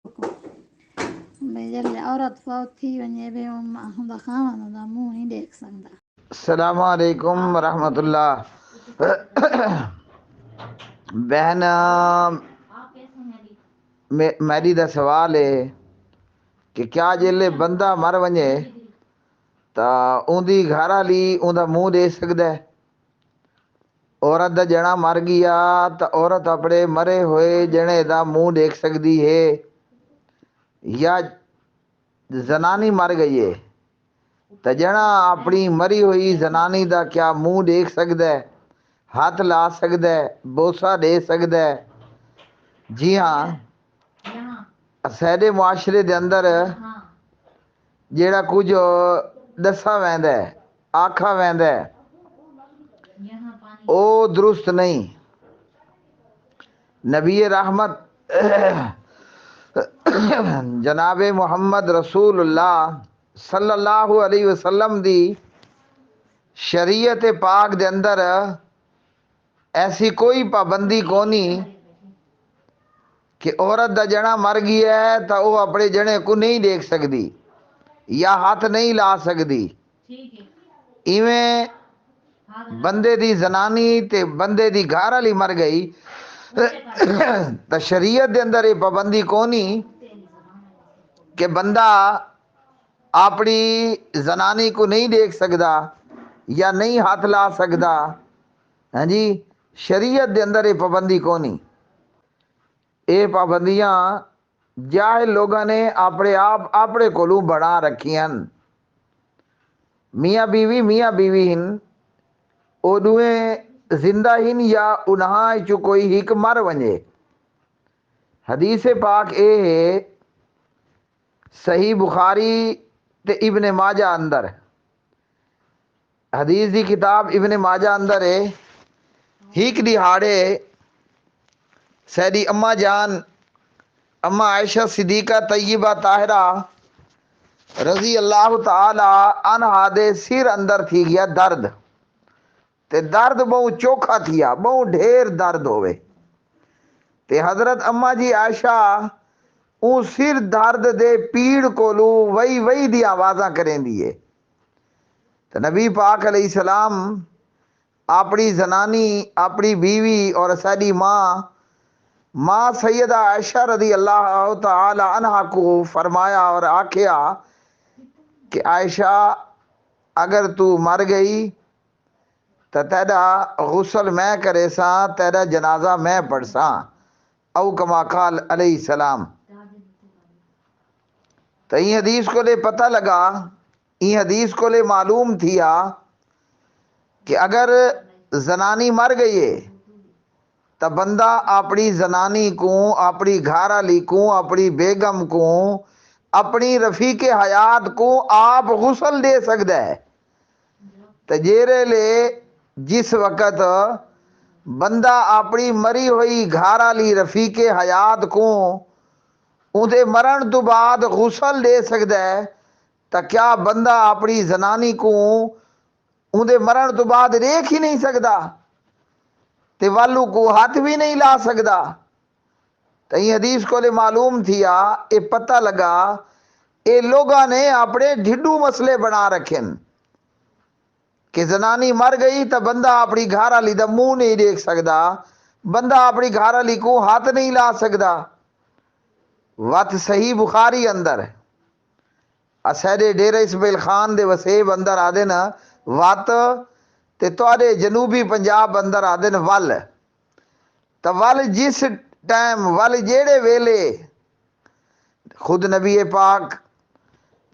بھئی جلے عورت فوت تھی ونجے بھی ہوندا خاوند ہوندا منہ نہیں دیکھ سکدا۔ السلام علیکم ورحمۃ اللہ۔ بہن میری دا سوال ہے کہ کیا جلے بندہ مر ونجے تا اوندی گھر والی اوندا منہ دے سکدا ہے؟ عورت دا جنا مر گیا تا عورت اپنے مرے ہوئے جنے دا منہ دیکھ سکدی ہے، یا زنانی مر گئی ہے تا جنا اپنی مری ہوئی زنانی دا کیا منہ دیکھ سکدا ہے، ہاتھ لا سکدا ہے، بوسہ دے سکدا ہے؟ جی ہاں، سارے معاشرے دے اندر جیڑا کچھ دسا ویندا ہے، آکھا ویندا ہے، او درست نہیں۔ نبی رحمت جناب محمد رسول اللہ صلی اللہ علیہ وسلم دی شریعت پاک دے اندر ایسی کوئی پابندی کونی کہ عورت دا جنا مر گیا ہے تا وہ اپنے جنے کو نہیں دیکھ سکتی یا ہاتھ نہیں لا سکتی۔ ایویں بندے دی زنانی تے بندے دی گھر والی مر گئی تا شریعت دے اندر یہ پابندی کونی کہ بندہ اپنی زنانی کو نہیں دیکھ سکدا یا نہیں ہاتھ لا سکدا۔ ہاں جی، شریعت دے اندر یہ پابندی کونی۔ یہ پابندیاں جاہل لوگاں نے اپنے کولوں بنا رکھیاں۔ میاں بیوی ہن، او دوئیں زندہ ہن یا انہاں چو کوئی ہک مر ونجے۔ حدیث پاک اے ہے صحیح بخاری تے ابن ماجہ اندر، حدیث دی کتاب ابن ماجہ اندر ہے، ہک دہاڑے سیدی اما جان اما عائشہ صدیقہ طیبہ طاہرہ رضی اللہ تعالی عنہا دے سر اندر تھی گیا درد، تے درد بہت چوکھا تھیا، بہت ڈھیر درد ہوئے، تے حضرت اما جی عائشہ اون سر درد دے پیڑ کولو وئی دی آوازاں کریں دیئے۔ تو نبی پاک علیہ السلام اپنی زنانی، اپنی بیوی اور سیدی ماں سیدہ عائشہ رضی اللہ تعالی عنہ کو فرمایا اور آکھیا کہ عائشہ اگر تو مر گئی تو تیرا غسل میں کرے ساں، تیرا جنازہ میں پڑھ ساں، او کما قال علیہ السلام۔ تو یہ حدیث کو لے پتہ لگا، یہ حدیث کو لے معلوم تھیا کہ اگر زنانی مر گئی ہے تو بندہ اپنی زنانی کو، اپنی گھر والی کو، اپنی بیگم کو، اپنی رفیق حیات کو آپ غسل دے سکتا ہے۔ تو جیرے لے جس وقت بندہ اپنی مری ہوئی گھر والی رفیق حیات کو اندے مرن تو بعد غسل دے سکتا ہے، تو کیا بندہ اپنی زنانی کو اندے مرن تو بعد دیکھ ہی نہیں سکتا تے والو کو ہاتھ بھی نہیں لا سکتا؟ تو یہ حدیث کو لے معلوم تھیا، اے پتہ لگا اے لوگاں نے اپنے ڈھڈو مسئلے بنا رکھیں کہ زنانی مر گئی تو بندہ اپنی گھر والی دا منہ نہیں دیکھ سکتا، بندہ اپنی گھر والی کو ہاتھ نہیں لا سکتا۔ وات صحیح بخاری اندر اسیدے ڈیرہ اسماعیل خان دے وسیب اندر آدھے نا وات، تے توڑے جنوبی پنجاب اندر آدھے نا ول، تو ول جس ٹائم ول جیڑے ویلے خود نبی پاک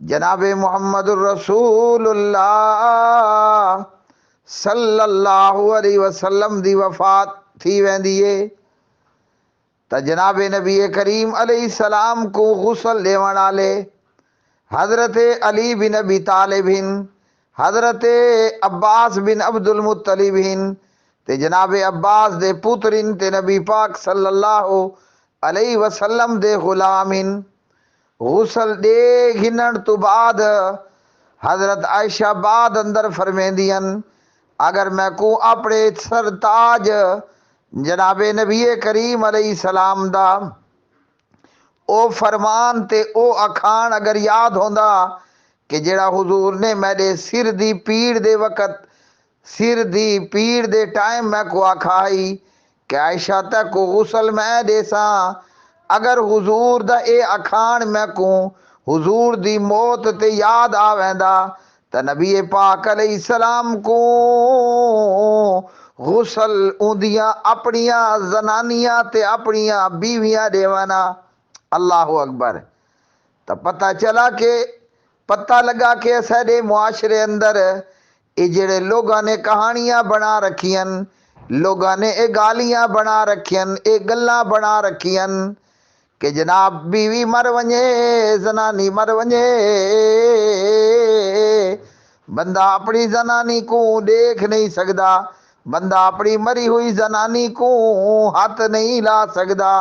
جناب محمد الرسول اللہ صلی اللہ علیہ وسلم دی وفات تھی ویندی ہے، تو جناب نبی کریم علیہ السلام کو غسل دیوان آلے حضرت علی بن ابی طالب ہن، حضرت عباس بن عبد المطلب ہن، تے جناب عباس دے پوترین تے نبی پاک صلی اللہ علیہ وسلم دے غلام ہن۔ غسل دے گھنن تو بعد حضرت عائشہ بعد اندر فرمیندیاں اگر میں کو اپنے سرتاج جناب نبی کریم علیہ السلام دا او فرمان تے او اکھان اگر یاد ہوندا کہ جڑا حضور نے میرے سر دی پیڑ دے وقت سر دی پیڑ دے ٹائم میں کو آکھائی کہ عائشہ تک کو غسل میں دے ساں، اگر حضور دا اے اکھان میں کو حضور دی موت تے یاد آویندا تا نبی پاک علیہ السلام کو غسل اندیاں اپنیاں زنانیاں تے اپنیاں بیویاں دیوانا۔ اللہ اکبر۔ تو پتہ لگا کہ سارے معاشرے اندر یہ جڑے لوگاں نے کہانیاں بنا رکھیاں، لوگاں نے یہ گالیاں بنا رکھیاں، یہ گلاں بنا رکھیاں کہ جناب بیوی مر ونجے، زنانی مر ونجے، بندہ اپنی زنانی کو دیکھ نہیں سکدا، بندہ اپنی مری ہوئی زنانی کو ہاتھ نہیں لا سکدا۔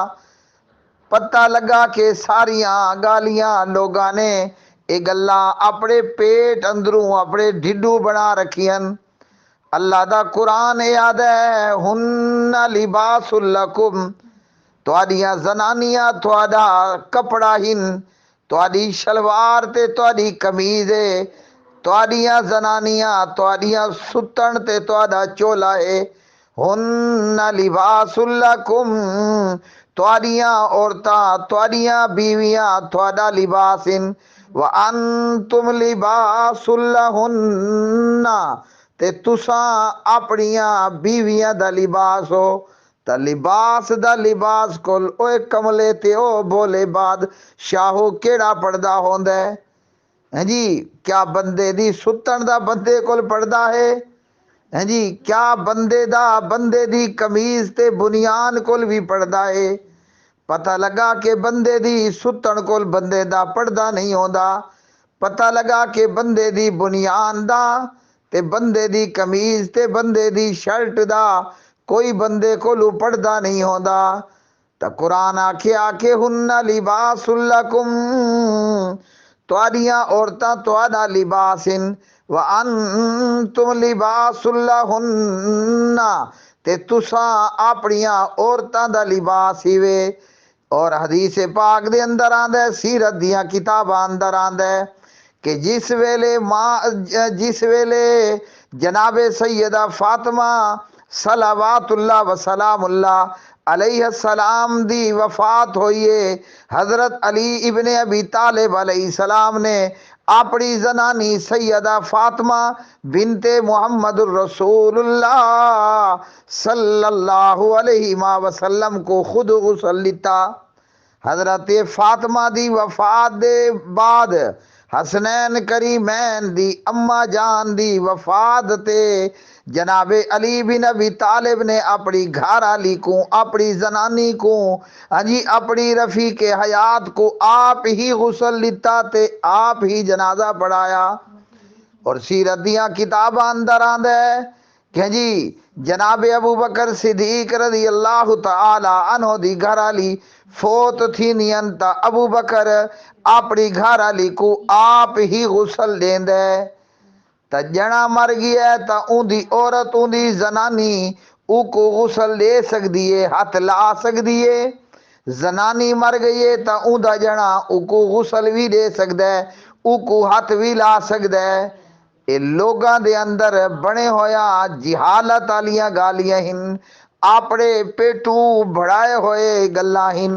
پتہ لگا کہ ساریاں گالیاں لوگاں نے یہ گلاں اپنے پیٹ اندروں اپنے ڈھڈو بنا رکھیاں۔ اللہ دا قرآن یاد ہے، ہن لباس لکم، تواڈیاں زنانیاں تواڈا کپڑا ہن، تواڈی شلوار تے تواڈی قمیض ہے، تواڈیاں زنانیاں تواڈیاں ستن تے تواڈا چولا ہے، ہن لباس لکم، تواڈیاں عورتاں تواڈیاں بیویاں تواڈا لباس ہن، وانتم لباس لہن، تے تساں اپنیاں بیویاں دا لباس ہو۔ تا لباس دا لباس کول اوے کملے تے او بولے بعد شاہو کیڑا پردہ ہوندا ہے؟ ہاں جی، کیا بندے دی ستن دا بندے کول پردہ ہے؟ ہاں جی، کیا بندے دی قمیض تے بنیان کول بھی پردہ ہے؟ پتہ لگا کہ بندے دی ستن کول بندے دا پردہ نہیں ہوندا، پتہ لگا کہ بندے دی بنیان دا تے بندے دی قمیض تے بندے دی شرٹ دا کوئی بندے کولو پردہ نہیں ہوندا۔ تا قرآن آکھیا کہ ہن لباس لکم، تواڈیاں عورتاں تواڈا لباس ہن، وانتم لباس لہن، تے تساں اپنیاں عورتاں دا لباس ہی وے۔ اور حدیث پاک دے اندر آندا ہے، سیرت دیاں کتاباں اندر آندا ہے کہ جس ویلے جناب سیدہ فاطمہ صلوات اللہ وسلام اللہ علیہ السلام دی وفات ہوئی ہے، حضرت علی ابن ابی طالب علیہ السلام نے اپنی زنانی سیدہ فاطمہ بنت محمد الرسول اللہ صلی اللہ علیہ وسلم کو خود غسل لیتا۔ حضرت فاطمہ دی وفات دے بعد حسنین کریمین دی اما جان دی وفات تے جناب علی بن ابی طالب نے اپنی گھر والی کو، اپنی زنانی کو، ہاں جی اپنی رفیق حیات کو آپ ہی غسل لیتا تے آپ ہی جنازہ پڑھایا۔ اور سیرت دیاں کتاباں اندر آندا ہے کہ جی جناب ابو بکر صدیق رضی اللہ تعالی عنہ دی گھر والی فوت تھی نیان تا ابو بکر اپنی گھر والی کو آپ ہی غسل دیندے، تا جنا مر گیا ہے تا اون دی عورت اون دی زنانی او کو غسل دے سکدی ہے، ہاتھ لا سکدی ہے۔ زنانی مر گئی ہے تا اون دا جنا او کو غسل بھی دے سکدا ہے، او کو ہاتھ بھی لا سکدا ہے۔ اے لوگاں دے اندر بنے ہویا جہالت والیاں گالیاں ہن، اپنے پیٹو بڑھائے ہوئے گلاں ہن۔